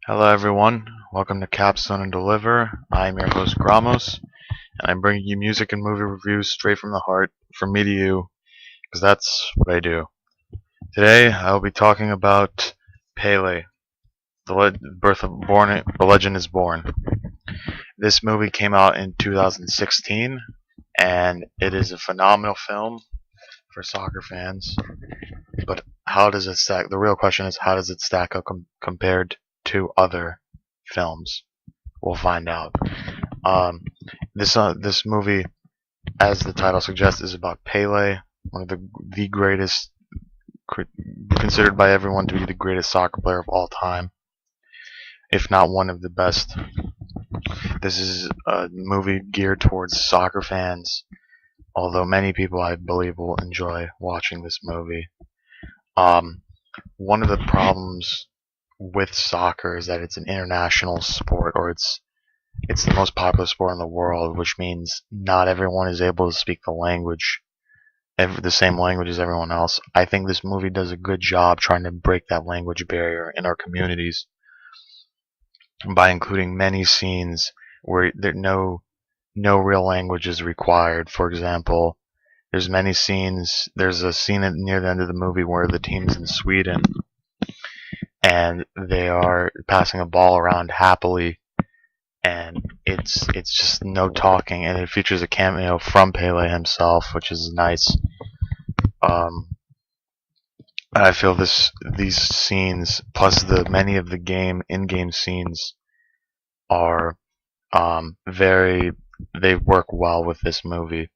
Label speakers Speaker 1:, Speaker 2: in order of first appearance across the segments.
Speaker 1: Hello everyone, welcome to Capstone and Deliver. I'm your host Gramos, and I'm bringing you music and movie reviews straight from the heart, from me to you, because that's what I do. Today I'll be talking about Pele, The Legend is Born. This movie came out in 2016, and it is a phenomenal film for soccer fans. But how does it stack? The real question is, how does it stack up compared to other films? We'll find out. Um, this movie, as the title suggests, is about Pele, one of the greatest, considered by everyone to be the greatest soccer player of all time, if not one of the best. This is a movie geared towards soccer fans, although many people, I believe, will enjoy watching this movie. Um, One of the problems with soccer is that it's an international sport, or it's the most popular sport in the world, which means not everyone is able to speak the same language as everyone else. I think this movie does a good job trying to break that language barrier in our communities by including many scenes where no real language is required. For example, there's a scene near the end of the movie where the team's in Sweden and they are passing a ball around happily, and it's just no talking, and it features a cameo from Pele himself, which is nice. Um, I feel these scenes plus the many of the game in-game scenes are very they work well with this movie.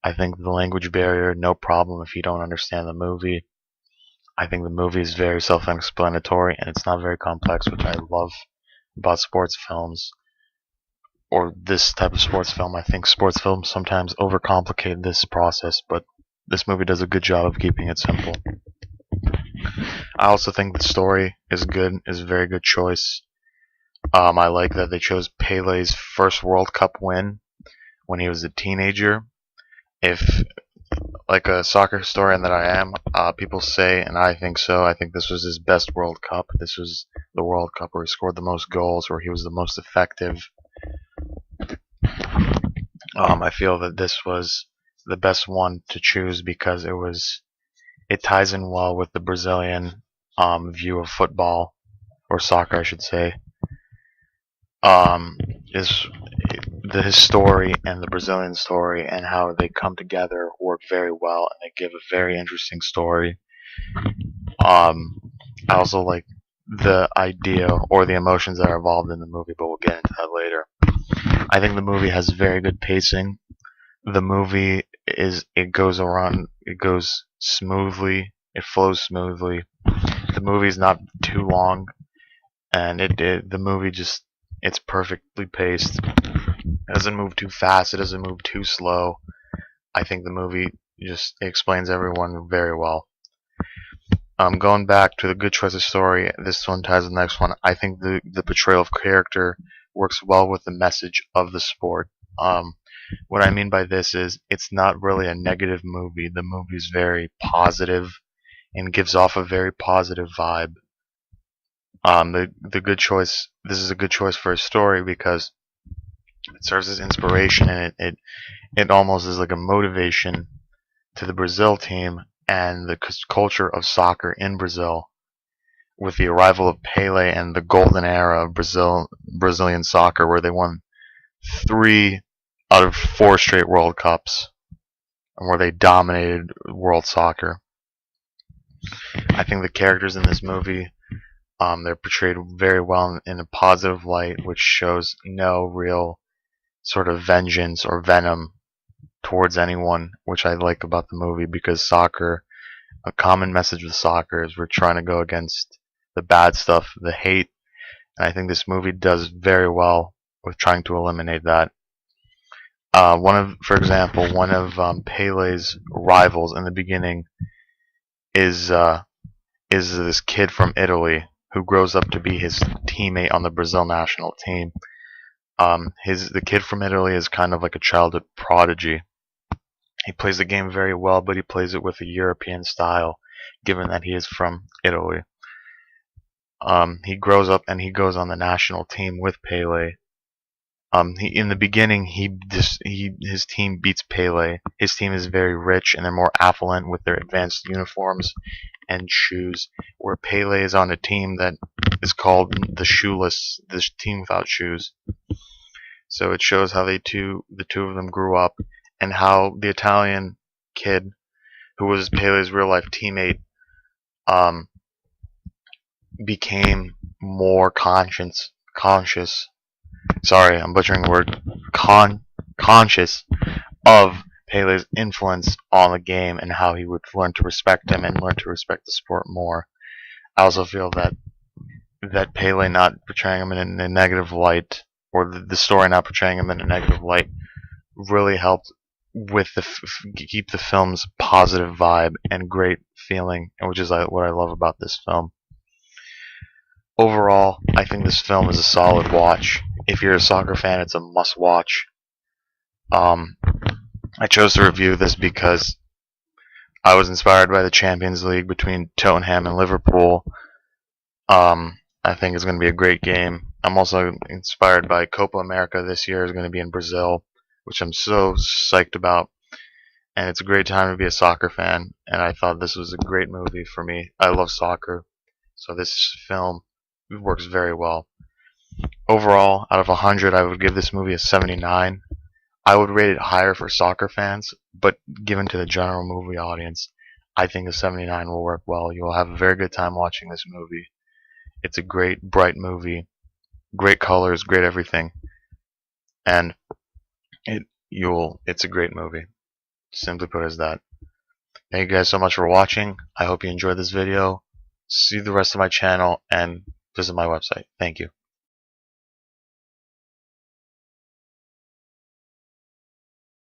Speaker 1: I think the language barrier, no problem if you don't understand the movie. I think the movie is very self-explanatory and it's not very complex, which I love about sports films or this type of sports film. I think sports films sometimes overcomplicate this process, but this movie does a good job of keeping it simple. I also think the story is a very good choice. I like that they chose Pele's first World Cup win when he was a teenager. If, like a soccer historian that I am, people say, and I think so, I think this was his best World Cup. This was the World Cup where he scored the most goals, where he was the most effective. I feel that this was the best one to choose because it ties in well with the Brazilian view of football, or soccer, I should say. Is his story and the Brazilian story and how they come together work very well, and they give a very interesting story. Um, I also like the idea or the emotions that are involved in the movie, but we'll get into that later. I think the movie has very good pacing. The movie it goes smoothly, it flows smoothly. The movie is not too long, and the movie just it's perfectly paced. It doesn't move too fast, it doesn't move too slow. I think the movie just explains everyone very well. Going back to the good choice of story, this one ties to the next one. I think the portrayal of character works well with the message of the sport. What I mean by this is it's not really a negative movie. The movie is very positive and gives off a very positive vibe. The good choice. This is a good choice for a story because it serves as inspiration, and it almost is like a motivation to the Brazil team and the culture of soccer in Brazil with the arrival of Pele and the golden era of Brazilian soccer, where they won 3 out of 4 straight World Cups and where they dominated world soccer. I think the characters in this movie, they're portrayed very well in a positive light, which shows no real sort of vengeance or venom towards anyone, which I like about the movie, because soccer, a common message with soccer is we're trying to go against the bad stuff, the hate, and I think this movie does very well with trying to eliminate that. For example, one of Pele's rivals in the beginning is uh, is this kid from Italy who grows up to be his teammate on the Brazil national team. The kid from Italy is kind of like a childhood prodigy. He plays the game very well, but he plays it with a European style, given that he is from Italy. He grows up and he goes on the national team with Pele. In the beginning, his team beats Pele. His team is very rich and they're more affluent with their advanced uniforms and shoes. Where Pele is on a team that is called the team without shoes. So it shows how the two of them grew up and how the Italian kid who was Pele's real life teammate um, became more conscious. Sorry, I'm butchering the word. Conscious of Pele's influence on the game and how he would learn to respect him and learn to respect the sport more. I also feel that Pele not portraying him in a negative light, or the story not portraying him in a negative light, really helped with keep the film's positive vibe and great feeling, which is what I love about this film. Overall, I think this film is a solid watch. If you're a soccer fan, it's a must watch. I chose to review this because I was inspired by the Champions League between Tottenham and Liverpool. I think it's going to be a great game. I'm also inspired by Copa America this year is going to be in Brazil, which I'm so psyched about. And it's a great time to be a soccer fan. And I thought this was a great movie for me. I love soccer, so this film works very well. Overall, out of 100, I would give this movie a 79. I would rate it higher for soccer fans, but given to the general movie audience, I think a 79 will work well. You will have a very good time watching this movie. It's a great, bright movie, great colors, great everything, and it's a great movie. Simply put as that. Thank you guys so much for watching. I hope you enjoyed this video. See the rest of my channel and visit my website. Thank you.